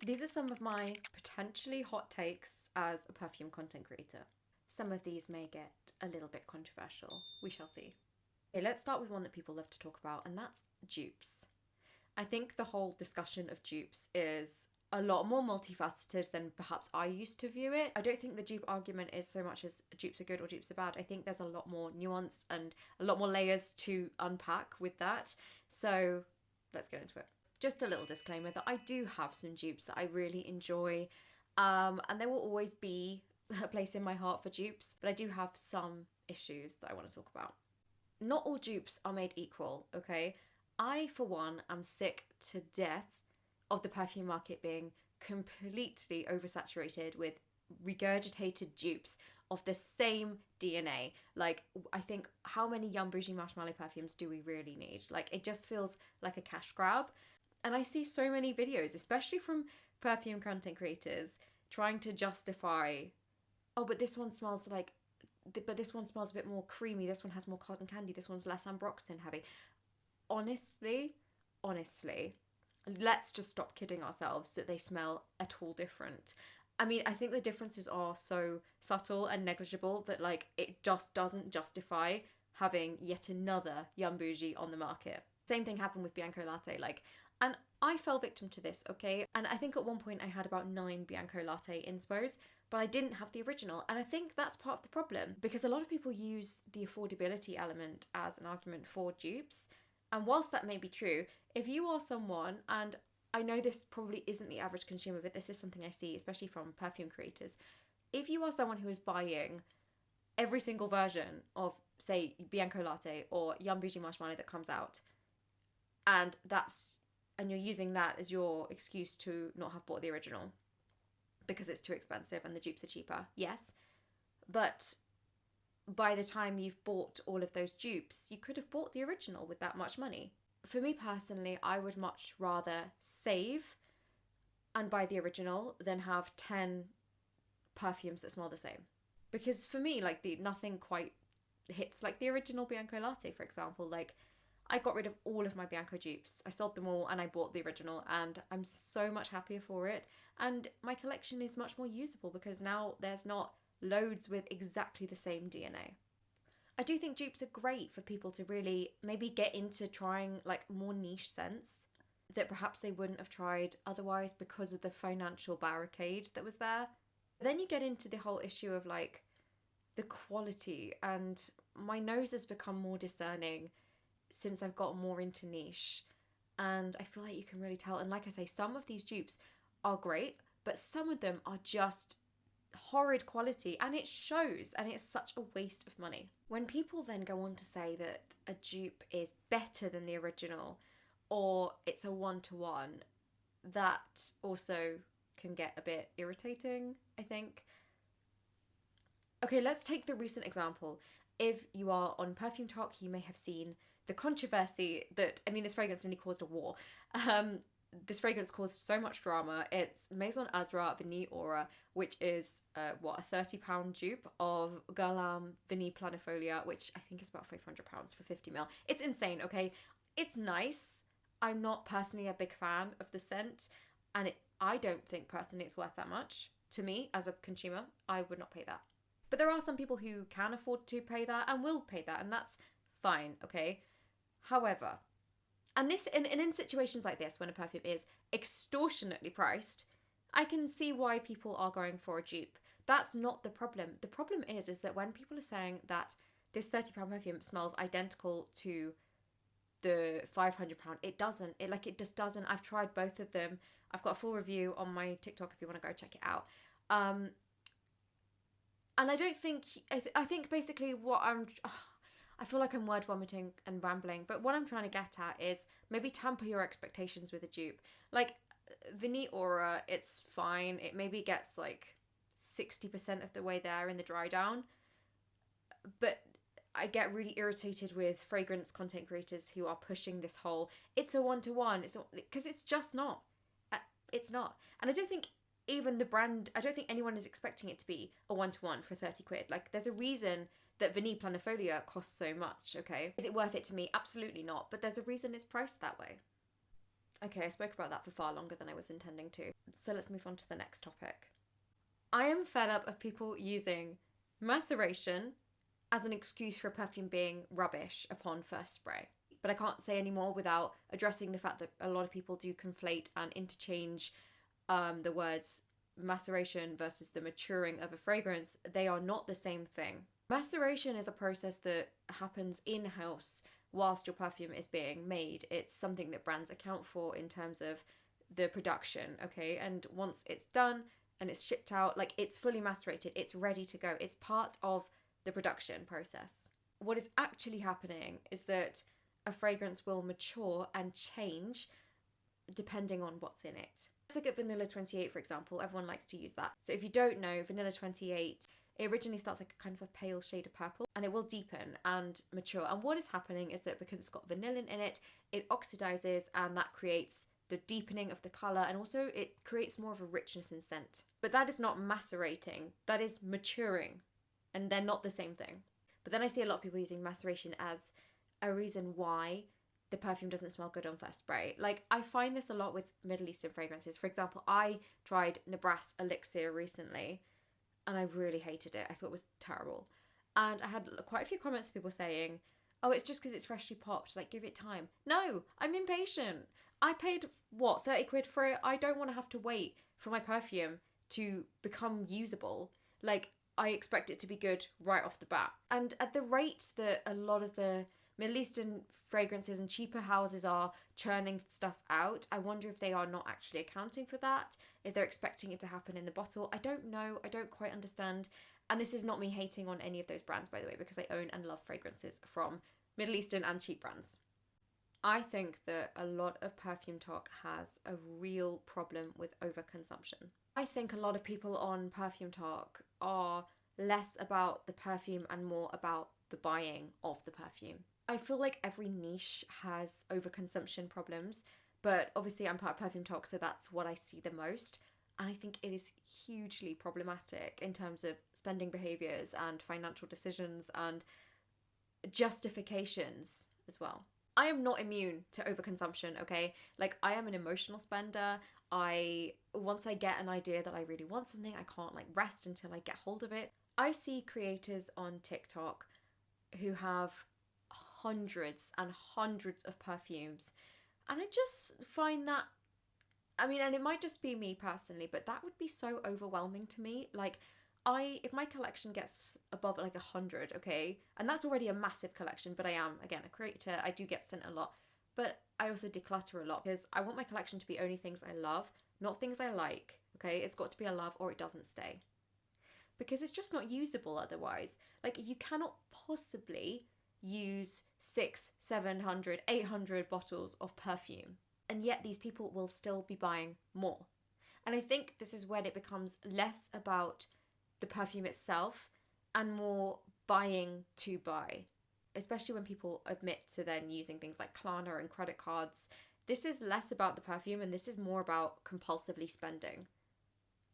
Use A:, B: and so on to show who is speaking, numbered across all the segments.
A: These are some of my potentially hot takes as a perfume content creator. Some of these may get a little bit controversial. We shall see. Okay, let's start with one that people love to talk about, and that's dupes. I think the whole discussion of dupes is a lot more multifaceted than perhaps I used to view it. I don't think the dupe argument is so much as dupes are good or dupes are bad. I think there's a lot more nuance and a lot more layers to unpack with that. So let's get into it. Just a little disclaimer that I do have some dupes that I really enjoy, and there will always be a place in my heart for dupes, but I do have some issues that I want to talk about. Not all dupes are made equal, okay? I, for one, am sick to death of the perfume market being completely oversaturated with regurgitated dupes of the same DNA. Like, I think, how many Young Bougie Marshmallow perfumes do we really need? Like, it just feels like a cash grab. And I see so many videos, especially from perfume content creators, trying to justify, oh, but this one smells like, but this one smells a bit more creamy, this one has more cotton candy, this one's less ambroxan heavy. Honestly, let's just stop kidding ourselves that they smell at all different. I mean, I think the differences are so subtle and negligible that, like, it just doesn't justify having yet another Young Bougie on the market. Same thing happened with Bianco Latte, like, and I fell victim to this, okay? And I think at one point I had about 9 Bianco Latte inspos, but I didn't have the original. And I think that's part of the problem, because a lot of people use the affordability element as an argument for dupes. And whilst that may be true, if you are someone, and I know this probably isn't the average consumer, but this is something I see, especially from perfume creators. If you are someone who is buying every single version of, say, Bianco Latte or Young Bougie Marshmallow that comes out, and you're using that as your excuse to not have bought the original because it's too expensive and the dupes are cheaper, yes. But by the time you've bought all of those dupes, you could have bought the original with that much money. For me personally, I would much rather save and buy the original than have 10 perfumes that smell the same. Because for me, like, nothing quite hits like the original Bianco Latte, for example. Like, I got rid of all of my Bianco dupes. I sold them all and I bought the original, and I'm so much happier for it. And my collection is much more usable because now there's not loads with exactly the same DNA. I do think dupes are great for people to really maybe get into trying, like, more niche scents that perhaps they wouldn't have tried otherwise because of the financial barricade that was there. Then you get into the whole issue of, like, the quality, and my nose has become more discerning since I've got more into niche, and I feel like you can really tell. And like I say, some of these dupes are great, but some of them are just horrid quality, and it shows, and it's such a waste of money. When people then go on to say that a dupe is better than the original or it's a one-to-one, that also can get a bit irritating, I think. Okay, let's take the recent example. If you are on Perfumetok, you may have seen the controversy that, I mean, this fragrance nearly caused a war. This fragrance caused so much drama. It's Maison Azra Vanille Aura, which is a £30 dupe of Guerlain Vanille Planifolia, which I think is about £500 for 50ml. It's insane, okay? It's nice. I'm not personally a big fan of the scent, and I don't think personally it's worth that much. To me, as a consumer, I would not pay that. But there are some people who can afford to pay that and will pay that, and that's fine, okay? However, and in situations like this, when a perfume is extortionately priced, I can see why people are going for a dupe. That's not the problem. The problem is that when people are saying that this £30 perfume smells identical to the £500, it doesn't. It just doesn't. I've tried both of them. I've got a full review on my TikTok if you want to go check it out. And I don't think, I think basically I feel like I'm word vomiting and rambling, but what I'm trying to get at is maybe temper your expectations with a dupe. Like, Vanille Aura, it's fine. It maybe gets like 60% of the way there in the dry down. But I get really irritated with fragrance content creators who are pushing this whole, it's a one-to-one, because it's just not. It's not. And I don't think even the brand, I don't think anyone is expecting it to be a one-to-one for 30 quid. Like, there's a reason that Vanille Planifolia costs so much, okay? Is it worth it to me? Absolutely not. But there's a reason it's priced that way. Okay, I spoke about that for far longer than I was intending to. So let's move on to the next topic. I am fed up of people using maceration as an excuse for a perfume being rubbish upon first spray. But I can't say any more without addressing the fact that a lot of people do conflate and interchange the words maceration versus the maturing of a fragrance. They are not the same thing. Maceration is a process that happens in-house whilst your perfume is being made. It's something that brands account for in terms of the production, okay? And once it's done and it's shipped out, like, it's fully macerated, it's ready to go. It's part of the production process. What is actually happening is that a fragrance will mature and change depending on what's in it. Let's look at Vanilla 28, for example. Everyone likes to use that. So if you don't know, Vanilla 28, it originally starts like a kind of a pale shade of purple, and it will deepen and mature. And what is happening is that because it's got vanillin in it, it oxidizes, and that creates the deepening of the colour, and also it creates more of a richness in scent. But that is not macerating, that is maturing, and they're not the same thing. But then I see a lot of people using maceration as a reason why the perfume doesn't smell good on first spray. Like, I find this a lot with Middle Eastern fragrances. For example, I tried Nabras Elixir recently, and I really hated it. I thought it was terrible. And I had quite a few comments of people saying, oh, it's just because it's freshly popped, like, give it time. No, I'm impatient. I paid, 30 quid for it? I don't want to have to wait for my perfume to become usable. Like, I expect it to be good right off the bat. And at the rate that a lot of the Middle Eastern fragrances and cheaper houses are churning stuff out, I wonder if they are not actually accounting for that, if they're expecting it to happen in the bottle. I don't know. I don't quite understand. And this is not me hating on any of those brands, by the way, because I own and love fragrances from Middle Eastern and cheap brands. I think that a lot of Perfumetok has a real problem with overconsumption. I think a lot of people on Perfumetok are less about the perfume and more about the buying of the perfume. I feel like every niche has overconsumption problems, but obviously I'm part of Perfumetok, so that's what I see the most. And I think it is hugely problematic in terms of spending behaviours and financial decisions and justifications as well. I am not immune to overconsumption, okay? Like, I am an emotional spender. Once I get an idea that I really want something, I can't like rest until I get hold of it. I see creators on TikTok who have hundreds and hundreds of perfumes, and I just find that, I mean, and it might just be me personally, but that would be so overwhelming to me. Like, if my collection gets above like 100, okay, and that's already a massive collection, but I am, again, a creator, I do get sent a lot, but I also declutter a lot because I want my collection to be only things I love, not things I like, okay? It's got to be a love or it doesn't stay. Because it's just not usable otherwise. Like, you cannot possibly use 600, 700, 800 bottles of perfume, and yet these people will still be buying more. And I think this is when it becomes less about the perfume itself and more buying to buy, especially when people admit to then using things like Klarna and credit cards. This is less about the perfume and this is more about compulsively spending.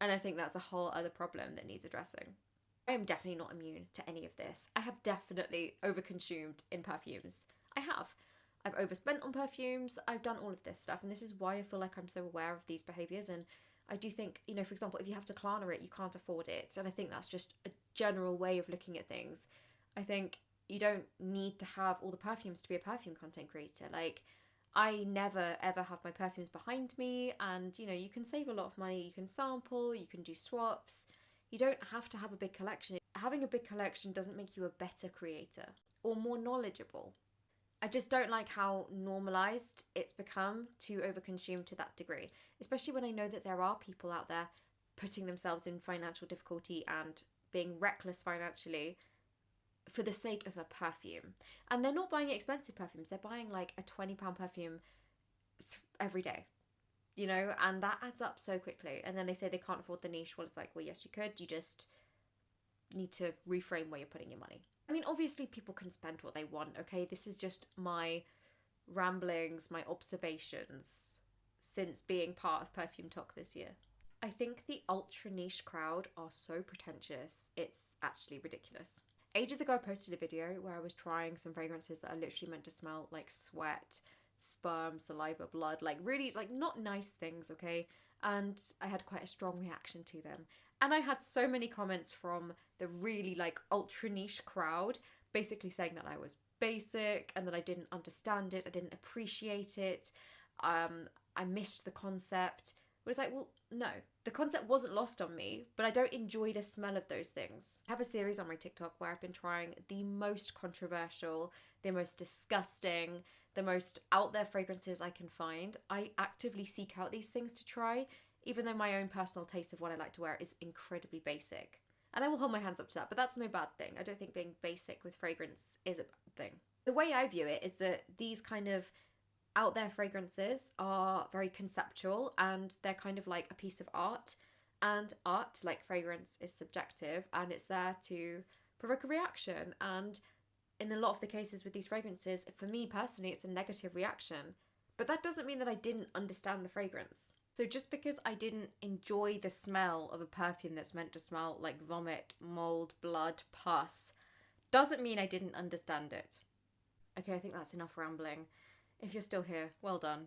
A: And I think that's a whole other problem that needs addressing. I am definitely not immune to any of this. I have definitely overconsumed in perfumes. I have. I've overspent on perfumes. I've done all of this stuff. And this is why I feel like I'm so aware of these behaviours. And I do think, you know, for example, if you have to Klarna it, you can't afford it. And I think that's just a general way of looking at things. I think you don't need to have all the perfumes to be a perfume content creator. Like, I never ever have my perfumes behind me, and you know, you can save a lot of money, you can sample, you can do swaps. You don't have to have a big collection. Having a big collection doesn't make you a better creator or more knowledgeable. I just don't like how normalised it's become to overconsume to that degree, especially when I know that there are people out there putting themselves in financial difficulty and being reckless financially for the sake of a perfume. And they're not buying expensive perfumes, they're buying like a £20 perfume every day, you know, and that adds up so quickly. And then they say they can't afford the niche. Well, it's like, well, yes, you could. You just need to reframe where you're putting your money. I mean, obviously people can spend what they want, okay? This is just my ramblings, my observations since being part of Perfumetok this year. I think the ultra niche crowd are so pretentious, it's actually ridiculous. Ages ago I posted a video where I was trying some fragrances that are literally meant to smell like sweat, sperm, saliva, blood, like really like not nice things, okay? And I had quite a strong reaction to them. And I had so many comments from the really like ultra niche crowd basically saying that I was basic and that I didn't understand it, I didn't appreciate it, I missed the concept. But it's like, well, no, the concept wasn't lost on me, but I don't enjoy the smell of those things. I have a series on my TikTok where I've been trying the most controversial, the most disgusting, the most out there fragrances I can find. I actively seek out these things to try, even though my own personal taste of what I like to wear is incredibly basic. And I will hold my hands up to that, but that's no bad thing. I don't think being basic with fragrance is a bad thing. The way I view it is that these kind of out there fragrances are very conceptual and they're kind of like a piece of art. And art, like fragrance, is subjective and it's there to provoke a reaction. And in a lot of the cases with these fragrances, for me personally, it's a negative reaction. But that doesn't mean that I didn't understand the fragrance. So just because I didn't enjoy the smell of a perfume that's meant to smell like vomit, mold, blood, pus, doesn't mean I didn't understand it. Okay, I think that's enough rambling. If you're still here, well done.